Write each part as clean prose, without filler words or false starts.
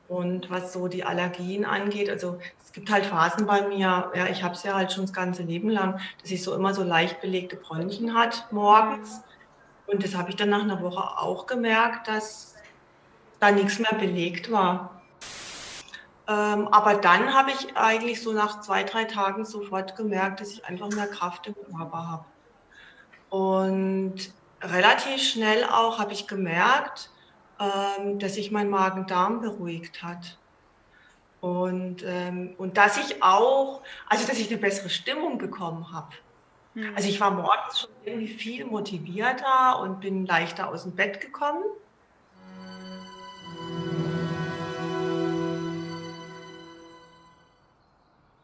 Und was so die Allergien angeht, also es gibt halt Phasen bei mir, ja, ich habe es ja halt schon das ganze Leben lang, dass ich so immer so leicht belegte Bronchien hat Mhm. morgens. Und das habe ich dann nach einer Woche auch gemerkt, dass da nichts mehr belegt war. Aber dann habe ich eigentlich so nach 2, 3 Tagen sofort gemerkt, dass ich einfach mehr Kraft im Körper habe. Und relativ schnell auch habe ich gemerkt, dass sich mein Magen-Darm beruhigt hat. Und dass ich auch, also dass ich eine bessere Stimmung bekommen habe. Also ich Mhm. war morgens schon irgendwie viel motivierter und bin leichter aus dem Bett gekommen.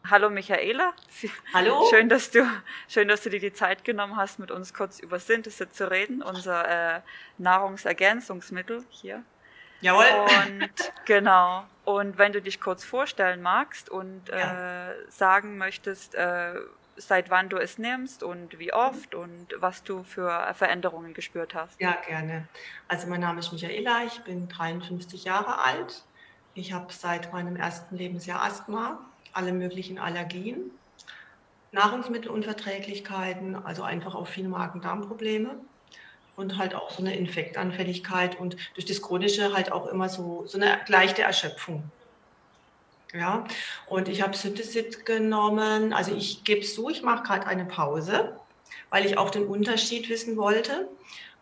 Hallo Michaela, Hallo? schön, dass du, schön, dass du dir die Zeit genommen hast, mit uns kurz über Synthese zu reden, unser Nahrungsergänzungsmittel hier. Jawohl. Und genau, und wenn du dich kurz vorstellen magst und Ja. sagen möchtest, seit wann du es nimmst und wie oft und was du für Veränderungen gespürt hast. Ja, gerne. Also mein Name ist Michaela, ich bin 53 Jahre alt. Ich habe seit meinem ersten Lebensjahr Asthma, alle möglichen Allergien, Nahrungsmittelunverträglichkeiten, also einfach auch viele Magen-Darm-Probleme und halt auch so eine Infektanfälligkeit und durch das Chronische halt auch immer so eine leichte Erschöpfung. Ja, und ich habe Cetirizid genommen. Also ich gebe es zu, ich mache gerade eine Pause, weil ich auch den Unterschied wissen wollte.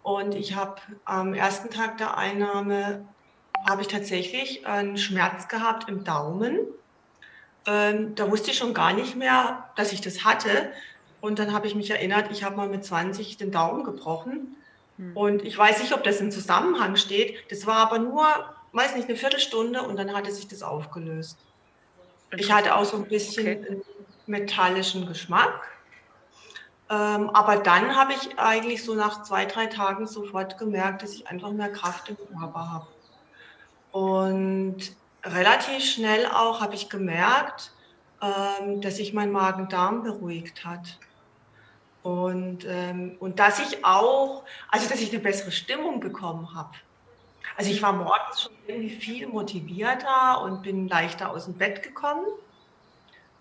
Und ich habe am ersten Tag der Einnahme habe ich tatsächlich einen Schmerz gehabt im Daumen. Da wusste ich schon gar nicht mehr, dass ich das hatte. Und dann habe ich mich erinnert, ich habe mal mit 20 den Daumen gebrochen. Hm. Und ich weiß nicht, ob das im Zusammenhang steht. Das war aber nur, weiß nicht, eine Viertelstunde und dann hatte sich das aufgelöst. Ich hatte auch so Interessant. ein Okay. bisschen einen metallischen Geschmack. Aber dann habe ich eigentlich so nach 2, 3 Tagen sofort gemerkt, dass ich einfach mehr Kraft im Körper habe. Und relativ schnell auch habe ich gemerkt, dass sich mein Magen-Darm beruhigt hat. Und dass ich auch, also dass ich eine bessere Stimmung bekommen habe. Also ich war Hm. morgens schon irgendwie viel motivierter und bin leichter aus dem Bett gekommen,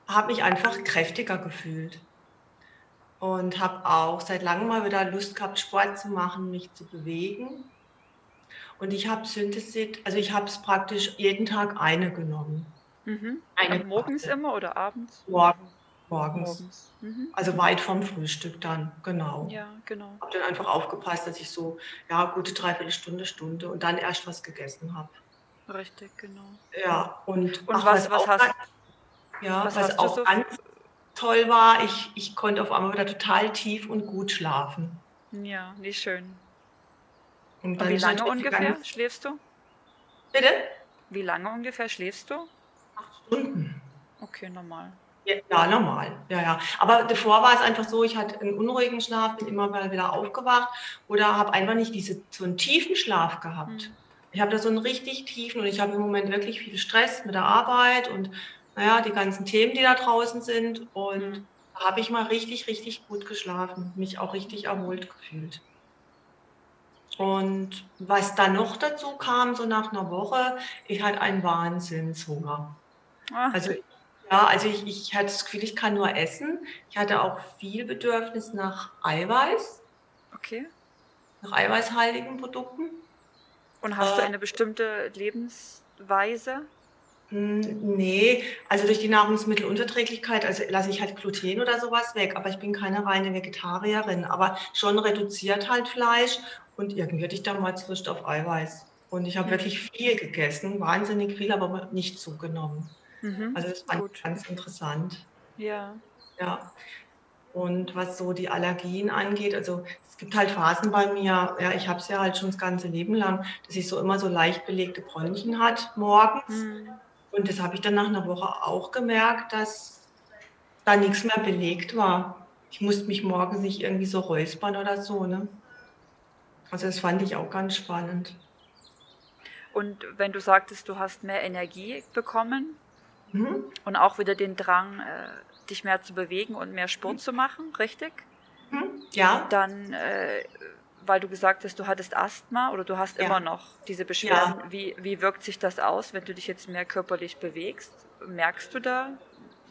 habe mich einfach kräftiger gefühlt. Und habe auch seit langem mal wieder Lust gehabt, Sport zu machen, mich zu bewegen. Und ich habe Synthesit, also ich habe es praktisch jeden Tag eine genommen. Mhm. Eine Morgens Tablette. immer oder abends? Morgens. Morgens. Mhm. Also weit vom Frühstück dann, genau. Ja, genau. Habe dann einfach aufgepasst, dass ich so, ja, gute Dreiviertelstunde, Stunde und dann erst was gegessen habe. Richtig, genau. Ja, und Und ach, was hast was was hast du auch so ganz toll war, ich konnte auf einmal wieder total tief und gut schlafen. ja, wie schön. Und Und dann wie ist lange natürlich die ungefähr ganze, schläfst du? bitte? Wie lange ungefähr schläfst du? 8 Stunden. Okay, normal. Ja, ja, normal. Ja, ja. Aber davor war es einfach so, ich hatte einen unruhigen Schlaf, bin immer mal wieder aufgewacht oder habe einfach nicht so einen tiefen Schlaf Mhm. gehabt. Ich habe da so einen richtig tiefen und ich habe im Moment wirklich viel Stress mit der Arbeit und naja, die ganzen Themen, die da draußen sind. Und Mhm. da habe ich mal richtig, richtig gut geschlafen, mich auch richtig erholt gefühlt. Und was dann noch dazu kam, so nach einer Woche, ich hatte einen Wahnsinnshunger. Ah, Also, ja, also ich hatte das Gefühl, ich kann nur essen. Ich hatte auch viel Bedürfnis nach Eiweiß, okay. nach eiweißhaltigen Produkten. Und hast du Äh, eine bestimmte Lebensweise? Ne, also durch die Nahrungsmittelunverträglichkeit, also lasse ich halt Gluten oder sowas weg, aber ich bin keine reine Vegetarierin, aber schon reduziert halt Fleisch und irgendwie hatte ich damals Lust auf Eiweiß. Und ich habe Mhm. wirklich viel gegessen, wahnsinnig viel, aber nicht zugenommen. Mhm. Also das fand ich Gut. ganz interessant, Ja. ja. Und was so die Allergien angeht, also es gibt halt Phasen bei mir, ja, ich habe es ja halt schon das ganze Leben lang, dass ich so immer so leicht belegte Bronchien hat morgens. Mhm. Und das habe ich dann nach einer Woche auch gemerkt, dass da nichts mehr belegt war. Ich musste mich morgens nicht irgendwie so räuspern oder so, ne? Also, das fand ich auch ganz spannend. Und wenn du sagtest, du hast mehr Energie bekommen Mhm, und auch wieder den Drang, dich mehr zu bewegen und mehr Sport zu machen, richtig? mhm, ja. Dann weil du gesagt hast, du hattest Asthma oder du hast immer Ja, noch diese Beschwerden. ja. Wie wirkt sich das aus, wenn du dich jetzt mehr körperlich bewegst? Merkst du da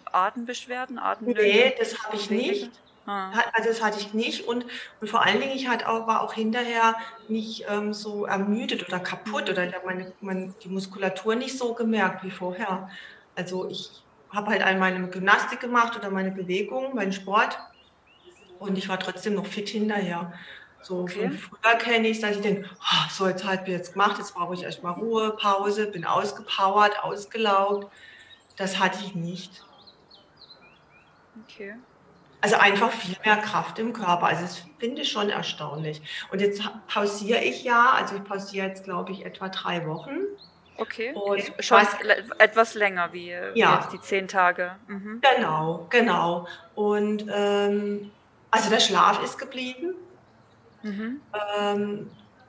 Atembeschwerden, Atemnöte Nee, das habe ich weniger? nicht. Ah, Also, das hatte ich nicht und vor allen Dingen, ich hatte auch war auch hinterher nicht, so ermüdet oder kaputt hm, oder ich habe die Muskulatur nicht so gemerkt wie vorher. Also, ich habe halt all meine Gymnastik gemacht oder meine Bewegung, meinen Sport und ich war trotzdem noch fit hinterher. So okay. von früher kenne ich's, dass ich denke: „Ah, so, jetzt halt mir jetzt gemacht, jetzt brauche ich erst mal Ruhe, Pause, bin ausgepowert, ausgelaugt.“ Das hatte ich nicht. Okay. Also, einfach viel mehr Kraft im Körper. Also, das finde ich schon erstaunlich. Und jetzt pausiere ich ja, also, ich pausiere jetzt, glaube ich, etwa 3 Wochen Okay. und Ist schon was etwas länger wie jetzt ja, die 10 Tage. Mhm. genau, genau. Und, also, der Schlaf ist geblieben. Mhm.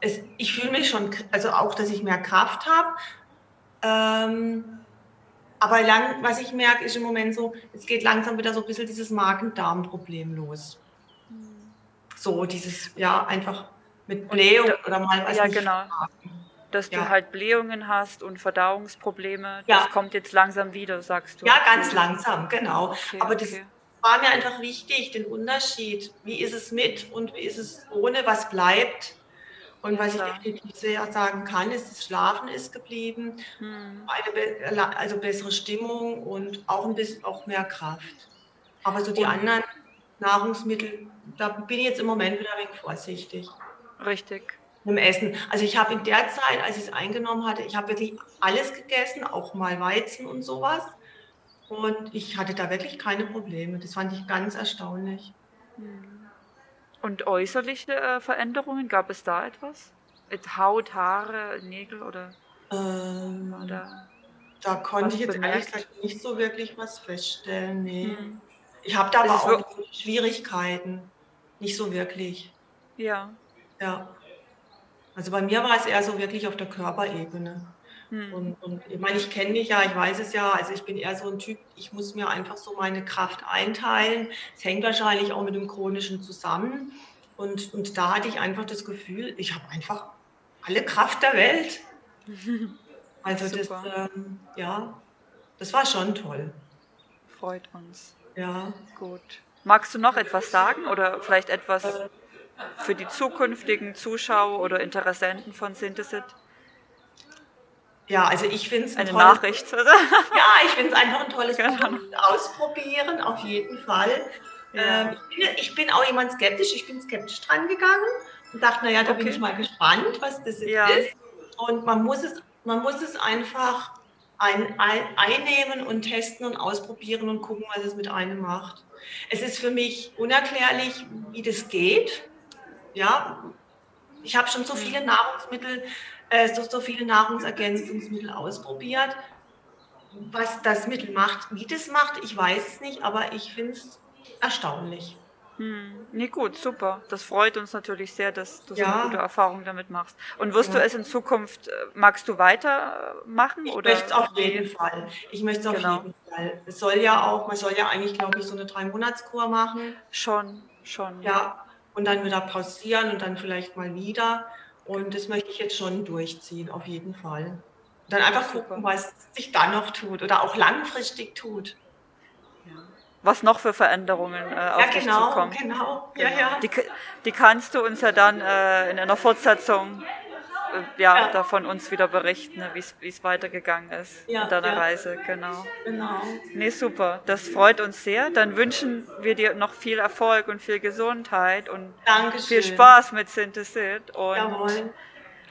Ich fühle mich schon also, auch, dass ich mehr Kraft habe. Ähm, aber was ich merke, ist im Moment so, es geht langsam wieder so 'n bisschen dieses Magen-Darm-Problem los. Mhm. So dieses ja, einfach mit Und Blähungen oder mal was ja, nicht genau, vertragen. dass du Ja, halt Blähungen hast und Verdauungsprobleme, das ja, kommt jetzt langsam wieder, sagst du. ja, ganz Okay, langsam, genau. okay, Aber das okay. war mir einfach wichtig, den Unterschied. Wie ist es mit und wie ist es ohne, was bleibt? Und Ja, was ich klar. definitiv sehr sagen kann, ist, das Schlafen ist geblieben, Mhm. eine also bessere Stimmung und auch ein bisschen auch mehr Kraft. Aber so die Und anderen Nahrungsmittel, da bin ich jetzt im Moment wieder ein wenig vorsichtig. richtig. Mit'm Essen. Also, ich habe in der Zeit, als ich's eingenommen hatte ich habe wirklich alles gegessen, auch mal Weizen und so was. Und ich hatte da wirklich keine Probleme. Das fand ich ganz erstaunlich. Mhm. Und äußerliche, Veränderungen, gab es da etwas? Mit Haut, Haare, Nägel oder war Ähm, da Da konnte was ich jetzt ehrlich bemerkt? gesagt nicht so wirklich was feststellen, ne. Mhm. Ich habe da Es aber ist auch wir nicht Schwierigkeiten. Nicht so wirklich. ja. Ja. Also, bei mir war es eher so wirklich auf der Körperebene. Mhm. Und ich meine, ich kenne mich ja, ich weiß es ja, also ich bin eher so 'n Typ, ich muss mir einfach so meine Kraft einteilen. Es hängt wahrscheinlich auch mit dem Chronischen zusammen. Und da hatte ich einfach das Gefühl, ich habe einfach alle Kraft der Welt. Also das, Super, ja, das war schon toll. freut uns. Ja. Gut. Magst du noch etwas sagen oder vielleicht etwas Äh, für die zukünftigen Zuschauer oder Interessenten von Synthesit? ja, also ich finde es 'n Eine tolles Nachricht, oder? ja, ich finde es einfach 'n tolles Keine Produkt. Ahnung. Ausprobieren, auf jeden Fall. Ja, Ich bin auch jemand skeptisch. Ich bin skeptisch dran gegangen und dachte: „Na ja, da bin ich okay. mal gespannt, was das jetzt Ja, ist.“ Und man muss es einfach einnehmen und testen und ausprobieren und gucken, was es mit einem macht. Es ist für mich unerklärlich, wie das geht. Ja, ich habe schon so viele mhm. Nahrungsmittel so viele Nahrungsergänzungsmittel ausprobiert. Was das Mittel macht, wie das macht, ich weiß es nicht, aber ich finde es erstaunlich. Mhm. Ne, gut, super. Das freut uns natürlich sehr, dass du so eine gute Ja, Erfahrung damit machst. Und wirst du ja. es in Zukunft magst du weitermachen Ich möchte es oder auf wie? jeden Fall. Ich möchte es auf Genau. jeden Fall. Es soll ja auch man soll ja eigentlich, glaube ich, so 'ne 3-Monats-Kur machen. Schon, ja. Ja, und dann wieder pausieren und dann vielleicht mal wieder. Und Genau. das möchte ich jetzt schon durchziehen, auf jeden Fall. Und dann einfach Super. gucken, was sich dann noch tut oder auch langfristig tut. Ja. Was noch für Veränderungen, Ja, auf dich genau, zukommen. genau. Ja, Genau. ja. Die kannst du uns ja dann, in einer Fortsetzung, ja, Ja, davon uns wieder berichten, ne, wie es weitergegangen ist in ja, deiner ja, Reise, genau. genau. Ne, super. Das freut uns sehr. Dann wünschen wir dir noch viel Erfolg und viel Gesundheit und viel Dankeschön. Spaß mit Synthesit und Jawohl.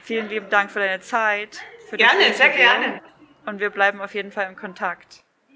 vielen lieben Dank für deine Zeit, für das Gerne, sehr Interview gerne. und wir bleiben auf jeden Fall im Kontakt.